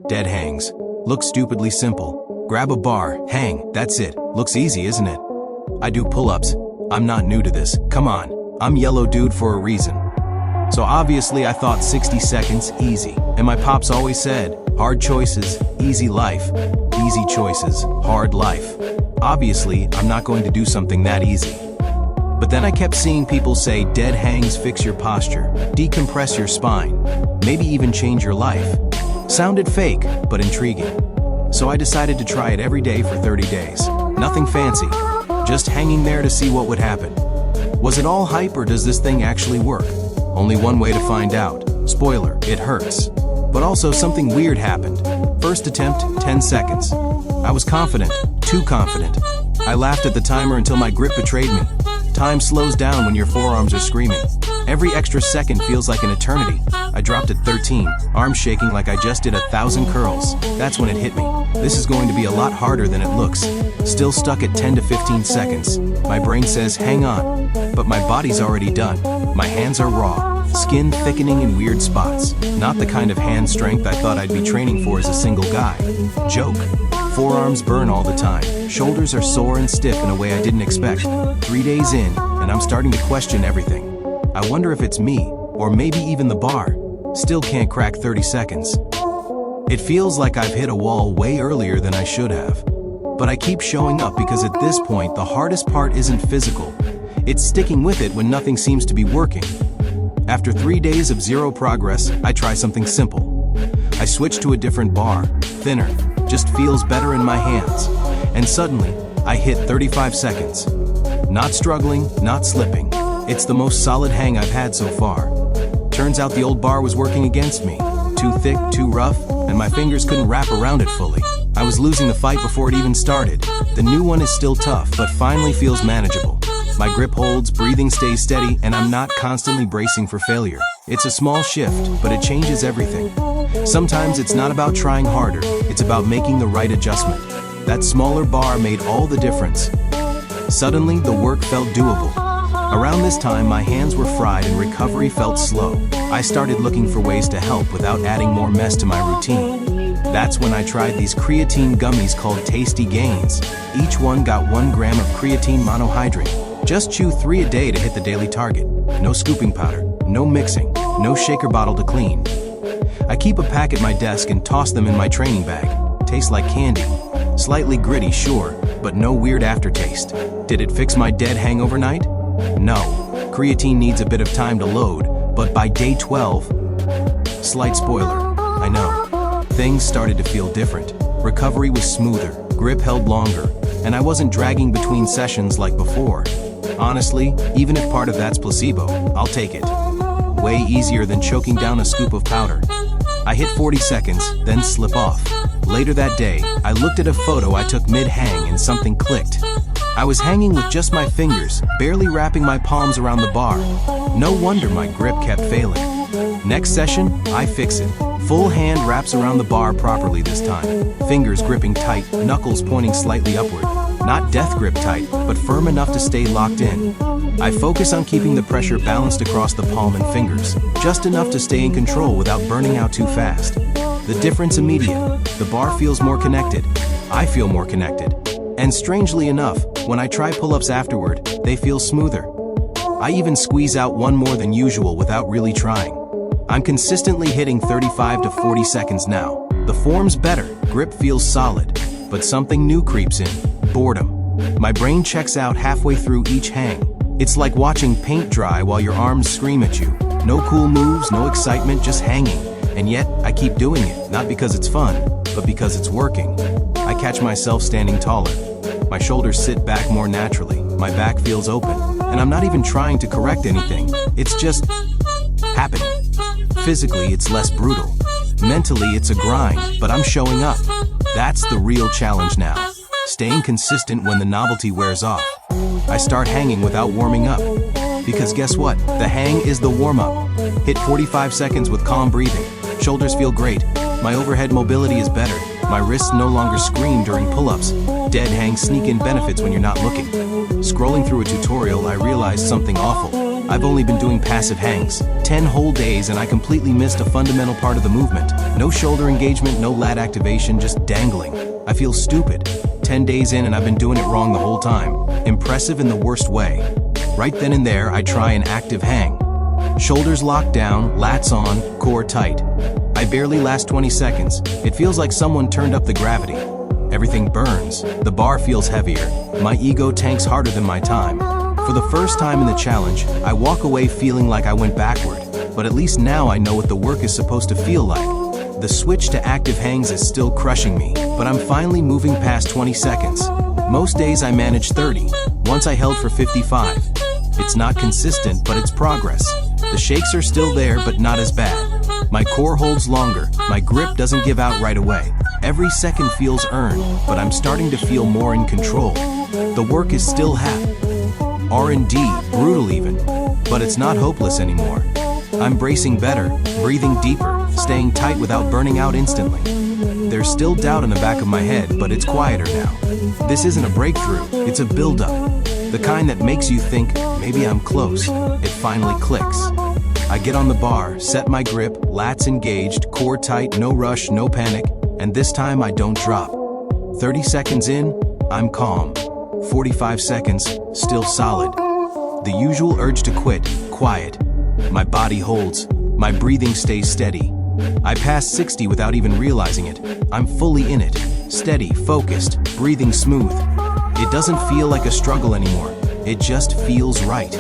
Dead hangs. Look stupidly simple. Grab a bar, hang, that's it. Looks easy, isn't it? I do pull-ups. I'm not new to this. Come on. I'm yellow dude for a reason. So obviously I thought 60 seconds, easy. And my pops always said, hard choices, easy life. Easy choices, hard life. Obviously, I'm not going to do something that easy. But then I kept seeing people say dead hangs fix your posture, decompress your spine, maybe even change your life. Sounded fake, but intriguing. So I decided to try it every day for 30 days. Nothing fancy, just hanging there to see what would happen. Was it all hype or does this thing actually work? Only one way to find out. Spoiler, it hurts. But also something weird happened. First attempt, 10 seconds. I was confident, too confident. I laughed at the timer until my grip betrayed me. Time slows down when your forearms are screaming. Every extra second feels like an eternity. I dropped at 13, arms shaking like I just did 1,000 curls. That's when it hit me. This is going to be a lot harder than it looks. Still stuck at 10 to 15 seconds. My brain says, hang on. But my body's already done. My hands are raw, skin thickening in weird spots. Not the kind of hand strength I thought I'd be training for as a single guy. Joke. Forearms burn all the time. Shoulders are sore and stiff in a way I didn't expect. 3 days in, and I'm starting to question everything. I wonder if it's me, or maybe even the bar. Still can't crack 30 seconds. It feels like I've hit a wall way earlier than I should have. But I keep showing up because at this point, the hardest part isn't physical. It's sticking with it when nothing seems to be working. After 3 days of zero progress, I try something simple. I switch to a different bar, thinner, just feels better in my hands. And suddenly, I hit 35 seconds. Not struggling, not slipping. It's the most solid hang I've had so far. Turns out the old bar was working against me. Too thick, too rough, and my fingers couldn't wrap around it fully. I was losing the fight before it even started. The new one is still tough, but finally feels manageable. My grip holds, breathing stays steady, and I'm not constantly bracing for failure. It's a small shift, but it changes everything. Sometimes it's not about trying harder, it's about making the right adjustment. That smaller bar made all the difference. Suddenly, the work felt doable. Around this time, my hands were fried and recovery felt slow. I started looking for ways to help without adding more mess to my routine. That's when I tried these creatine gummies called Tasty Gains. Each one got 1 gram of creatine monohydrate. Just chew 3 a day to hit the daily target. No scooping powder, no mixing, no shaker bottle to clean. I keep a pack at my desk and toss them in my training bag. Tastes like candy. Slightly gritty, sure, but no weird aftertaste. Did it fix my dead hang overnight? No. Creatine needs a bit of time to load, but by day 12, slight spoiler, I know, things started to feel different. Recovery was smoother, grip held longer, and I wasn't dragging between sessions like before. Honestly, even if part of that's placebo, I'll take it. Way easier than choking down a scoop of powder. I hit 40 seconds, then slip off. Later that day, I looked at a photo I took mid-hang and something clicked. I was hanging with just my fingers, barely wrapping my palms around the bar. No wonder my grip kept failing. Next session, I fix it. Full hand wraps around the bar properly this time. Fingers gripping tight, knuckles pointing slightly upward. Not death grip tight, but firm enough to stay locked in. I focus on keeping the pressure balanced across the palm and fingers, just enough to stay in control without burning out too fast. The difference immediate. The bar feels more connected. I feel more connected. And strangely enough, when I try pull-ups afterward, they feel smoother. I even squeeze out one more than usual without really trying. I'm consistently hitting 35 to 40 seconds now. The form's better, grip feels solid, but something new creeps in, boredom. My brain checks out halfway through each hang. It's like watching paint dry while your arms scream at you. No cool moves, no excitement, just hanging. And yet, I keep doing it, not because it's fun, but because it's working. I catch myself standing taller. My shoulders sit back more naturally, my back feels open, and I'm not even trying to correct anything. It's just happening. Physically, it's less brutal. Mentally, it's a grind, but I'm showing up. That's the real challenge now. Staying consistent when the novelty wears off. I start hanging without warming up. Because guess what? The hang is the warm-up. Hit 45 seconds with calm breathing. Shoulders feel great. My overhead mobility is better. My wrists no longer scream during pull-ups. Dead hangs sneak in benefits when you're not looking. Scrolling through a tutorial, I realized something awful. I've only been doing passive hangs 10 whole days and I completely missed a fundamental part of the movement. No shoulder engagement, no lat activation, just dangling. I feel stupid. 10 days in and I've been doing it wrong the whole time. Impressive in the worst way. Right then and there, I try an active hang. Shoulders locked down, lats on, core tight. I barely last 20 seconds. It feels like someone turned up the gravity. Everything burns. The bar feels heavier. My ego tanks harder than my time. For the first time in the challenge, I walk away feeling like I went backward. But at least now I know what the work is supposed to feel like. The switch to active hangs is still crushing me, but I'm finally moving past 20 seconds. Most days I manage 30. Once I held for 55. It's not consistent, but it's progress. The shakes are still there, but not as bad. My core holds longer. My grip doesn't give out right away. Every second feels earned, but I'm starting to feel more in control. The work is still R&D, brutal even, but it's not hopeless anymore. I'm bracing better, breathing deeper, staying tight without burning out instantly. There's still doubt in the back of my head, but it's quieter now. This isn't a breakthrough, it's a build-up. The kind that makes you think, maybe I'm close. It finally clicks. I get on the bar, set my grip, lats engaged, core tight, no rush, no panic, and this time I don't drop. 30 seconds in, I'm calm. 45 seconds, still solid. The usual urge to quit, quiet. My body holds. My breathing stays steady. I pass 60 without even realizing it. I'm fully in it. Steady, focused, breathing smooth. It doesn't feel like a struggle anymore. It just feels right.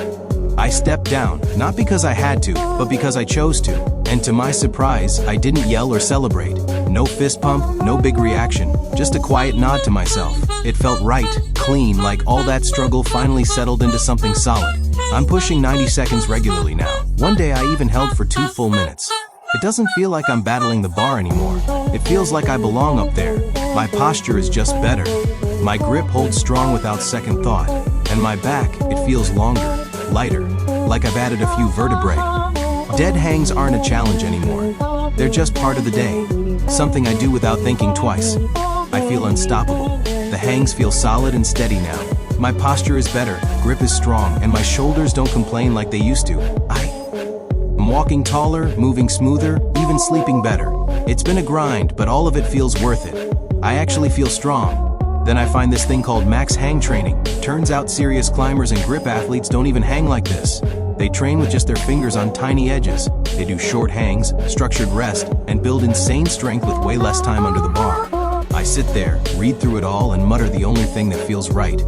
I stepped down, not because I had to, but because I chose to. And to my surprise, I didn't yell or celebrate. No fist pump, no big reaction, just a quiet nod to myself. It felt right, clean, like all that struggle finally settled into something solid. I'm pushing 90 seconds regularly now. One day I even held for 2 full minutes. It doesn't feel like I'm battling the bar anymore. It feels like I belong up there. My posture is just better. My grip holds strong without second thought. And my back, it feels longer, lighter, like I've added a few vertebrae. Dead hangs aren't a challenge anymore. They're just part of the day. Something I do without thinking twice. I feel unstoppable. The hangs feel solid and steady now. My posture is better, grip is strong, and my shoulders don't complain like they used to. I'm walking taller, moving smoother, even sleeping better. It's been a grind, but all of it feels worth it. I actually feel strong. Then I find this thing called max hang training. Turns out serious climbers and grip athletes don't even hang like this. They train with just their fingers on tiny edges. They do short hangs, structured rest, and build insane strength with way less time under the bar. I sit there, read through it all, and mutter the only thing that feels right.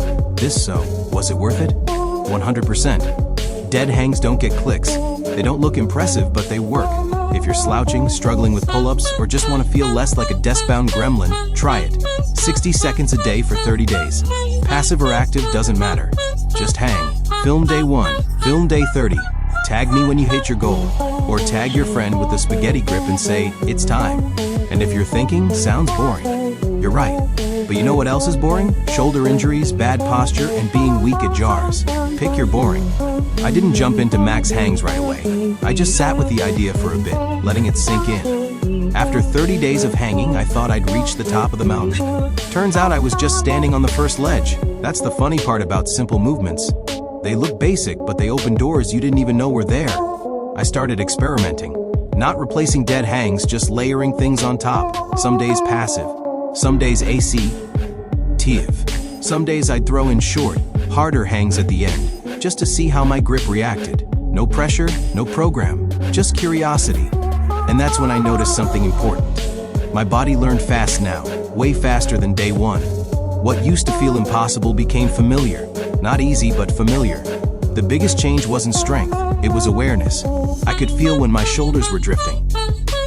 Was it worth it? 100%. Dead hangs don't get clicks. They don't look impressive, but they work. If you're slouching, struggling with pull-ups, or just want to feel less like a desk-bound gremlin, try it. 60 seconds a day for 30 days. Passive or active doesn't matter. Just hang. Film day 1, film day 30. Tag me when you hit your goal. Or tag your friend with the spaghetti grip and say, it's time. And if you're thinking, sounds boring, you're right. But you know what else is boring? Shoulder injuries, bad posture, and being weak at jars. Pick your boring. I didn't jump into max hangs right away. I just sat with the idea for a bit, letting it sink in. After 30 days of hanging, I thought I'd reach the top of the mountain. Turns out I was just standing on the first ledge. That's the funny part about simple movements. They look basic, but they open doors you didn't even know were there. I started experimenting. Not replacing dead hangs, just layering things on top. Some days passive. Some days active. Some days I'd throw in short, harder hangs at the end, just to see how my grip reacted. No pressure, no program, just curiosity. And that's when I noticed something important. My body learned fast now, way faster than day 1. What used to feel impossible became familiar. Not easy, but familiar. The biggest change wasn't strength, it was awareness. I could feel when my shoulders were drifting.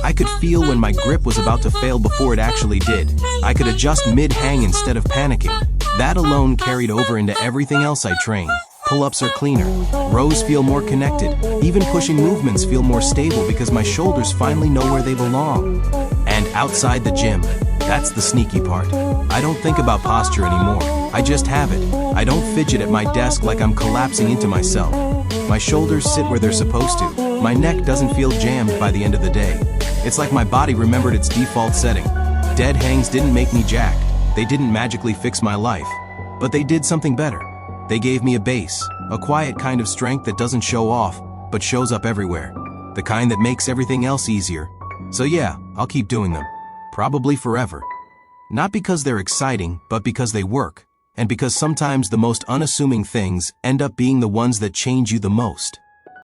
I could feel when my grip was about to fail before it actually did. I could adjust mid-hang instead of panicking. That alone carried over into everything else I trained. Pull-ups are cleaner. Rows feel more connected. Even pushing movements feel more stable because my shoulders finally know where they belong. And outside the gym, that's the sneaky part. I don't think about posture anymore. I just have it. I don't fidget at my desk like I'm collapsing into myself. My shoulders sit where they're supposed to. My neck doesn't feel jammed by the end of the day. It's like my body remembered its default setting. Dead hangs didn't make me jacked. They didn't magically fix my life. But they did something better. They gave me a base, A quiet kind of strength that doesn't show off, but shows up everywhere. The kind that makes everything else easier. So yeah, I'll keep doing them. Probably forever. Not because they're exciting, but because they work. And because sometimes the most unassuming things end up being the ones that change you the most.